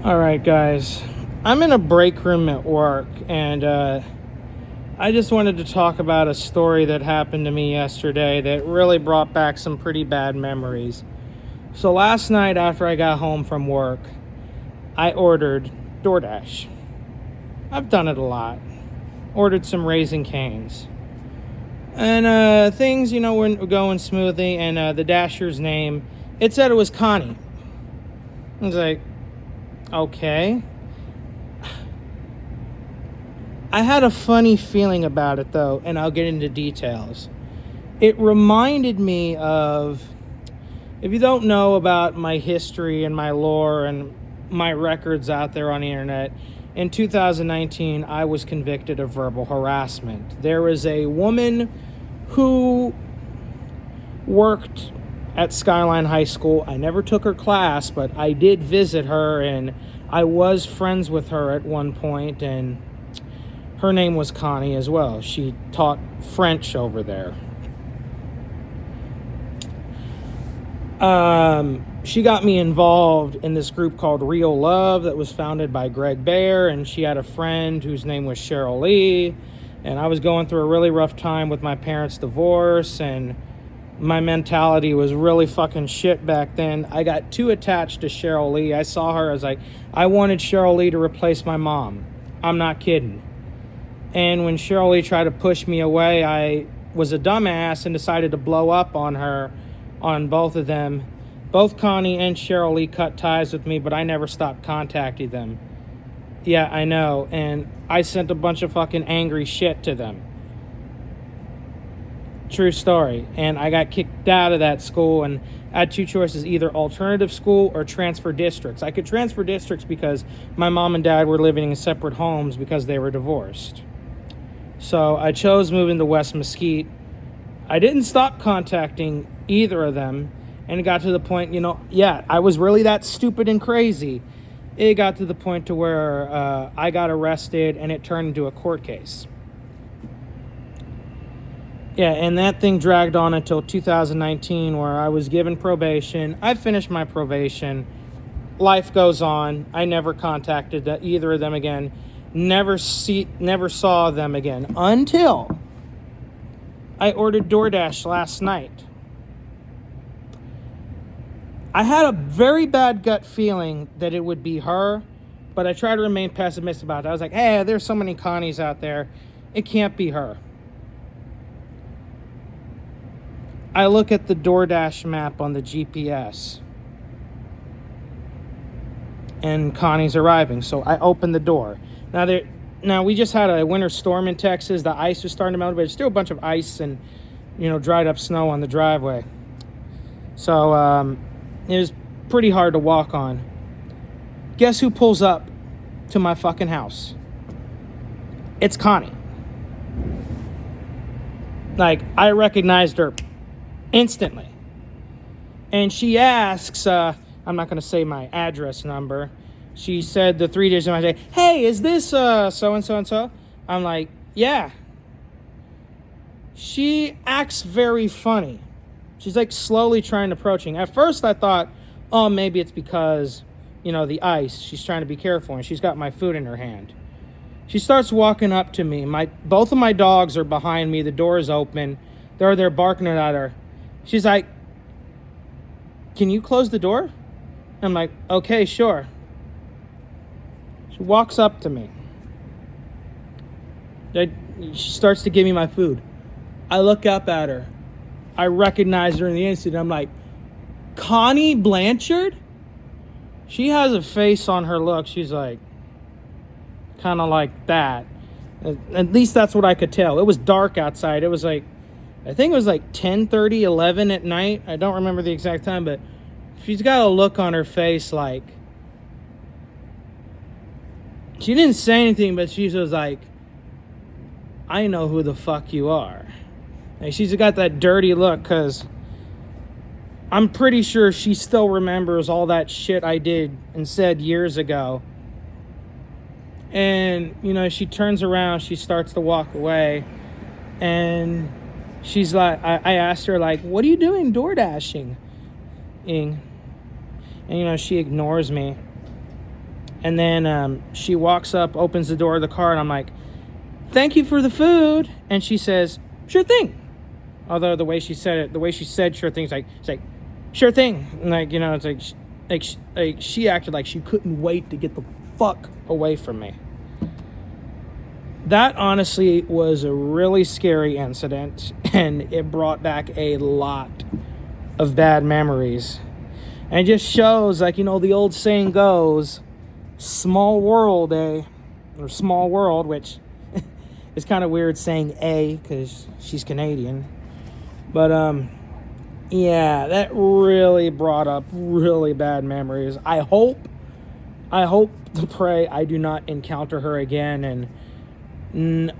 All right, guys. I'm in a break room at work, and I just wanted to talk about a story that happened to me yesterday that really brought back some pretty bad memories. So, last night after I got home from work, I ordered DoorDash. I've done it a lot. Ordered some Raising Canes. And things, were going smoothly, and the Dasher's name, it said it was Connie. I was like, okay. I had a funny feeling about it, though, and I'll get into details. It reminded me of, if you don't know about my history and my lore and my records out there on the internet, in 2019, I was convicted of verbal harassment. There was a woman who worked at Skyline High School. I never took her class, but I did visit her, and I was friends with her at one point, and her name was Connie as well. She taught French over there. She got me involved in this group called Real Love that was founded by Greg Bear, and she had a friend whose name was Cheryl Lee. And I was going through a really rough time with my parents' divorce, and my mentality was really fucking shit back then. I got too attached to Cheryl Lee. I saw her as like, I wanted Cheryl Lee to replace my mom. I'm not kidding. And when Cheryl Lee tried to push me away, I was a dumbass and decided to blow up on her, on both of them. Both Connie and Cheryl Lee cut ties with me, but I never stopped contacting them. Yeah, I know. And I sent a bunch of fucking angry shit to them. True story. And I got kicked out of that school, and I had two choices, either alternative school or transfer districts. I could transfer districts because my mom and dad were living in separate homes because they were divorced. So I chose moving to West Mesquite. I didn't stop contacting either of them, and it got to the point, I was really that stupid and crazy. It got to the point to where I got arrested, and it turned into a court case. Yeah, and that thing dragged on until 2019, where I was given probation. I finished my probation. Life goes on. I never contacted either of them again. Never saw them again until I ordered DoorDash last night. I had a very bad gut feeling that it would be her, but I tried to remain pessimistic about it. I was like, hey, there's so many Connies out there. It can't be her. I look at the DoorDash map on the GPS, and Connie's arriving, so I open the door. Now we just had a winter storm in Texas. The ice was starting to melt, but there's still a bunch of ice and, dried up snow on the driveway. So it was pretty hard to walk on. Guess who pulls up to my fucking house? It's Connie. Like, I recognized her instantly. And she asks, I'm not going to say my address number. She said the 3 digits, and I say, hey, is this so-and-so and so? I'm like, yeah. She acts very funny. She's like slowly trying to approaching. At first I thought, oh, maybe it's because, the ice. She's trying to be careful, and she's got my food in her hand. She starts walking up to me. Both of my dogs are behind me. The door is open. They're there barking at her. She's like, can you close the door? I'm like, okay, sure. She walks up to me. She starts to give me my food. I look up at her. I recognize her in the instant. I'm like, Connie Blanchard? She has a face on her look. She's like, kind of like that. At least that's what I could tell. It was dark outside. It was like, I think it was like 10:30, 11 at night. I don't remember the exact time, but she's got a look on her face like, she didn't say anything, but she was like, I know who the fuck you are. And she's got that dirty look, because I'm pretty sure she still remembers all that shit I did and said years ago. And, she turns around, she starts to walk away, and she's like, I asked her, like, what are you doing door dashing? And, she ignores me. And then she walks up, opens the door of the car, and I'm like, "Thank you for the food." And she says, "Sure thing." Although the way she said "sure thing," it's like, "Sure thing." And like, you know, it's like she acted like she couldn't wait to get the fuck away from me. That honestly was a really scary incident, and it brought back a lot of bad memories. And it just shows, like, you know, the old saying goes, small world, eh? Or small world, which is kind of weird saying "a" because she's Canadian. But, yeah, that really brought up really bad memories. I hope to pray I do not encounter her again. And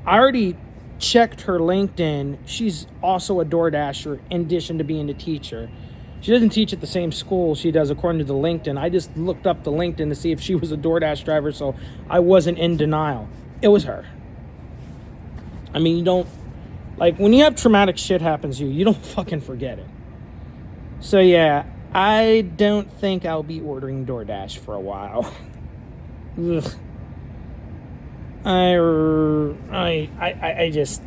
I already checked her LinkedIn. She's also a DoorDasher in addition to being a teacher. She doesn't teach at the same school she does according to the LinkedIn. I just looked up the LinkedIn to see if she was a DoorDash driver, so I wasn't in denial. It was her. I mean, you don't, like, when you have traumatic shit happens to you, you don't fucking forget it. So yeah, I don't think I'll be ordering DoorDash for a while. Ugh. I just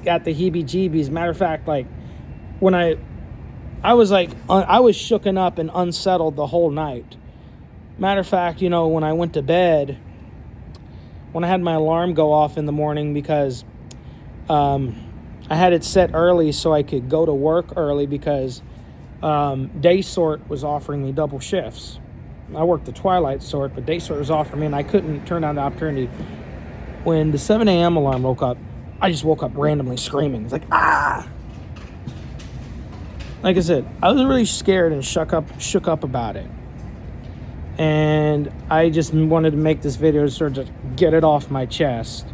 got the heebie-jeebies. Matter of fact, like, when I was shooken up and unsettled the whole night. Matter of fact, you know, when I went to bed, when I had my alarm go off in the morning because I had it set early so I could go to work early because Day Sort was offering me double shifts. I worked the twilight sort, but Day Sort was offering me, and I couldn't turn down the opportunity. When the 7 a.m. alarm woke up, I just woke up randomly screaming. It's like, ah! Like I said, I was really scared and shook up about it. And I just wanted to make this video to sort of get it off my chest.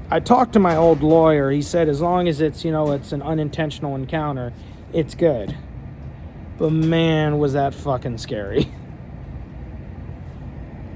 I talked to my old lawyer. He said as long as it's, you know, it's an unintentional encounter, it's good. But man, was that fucking scary.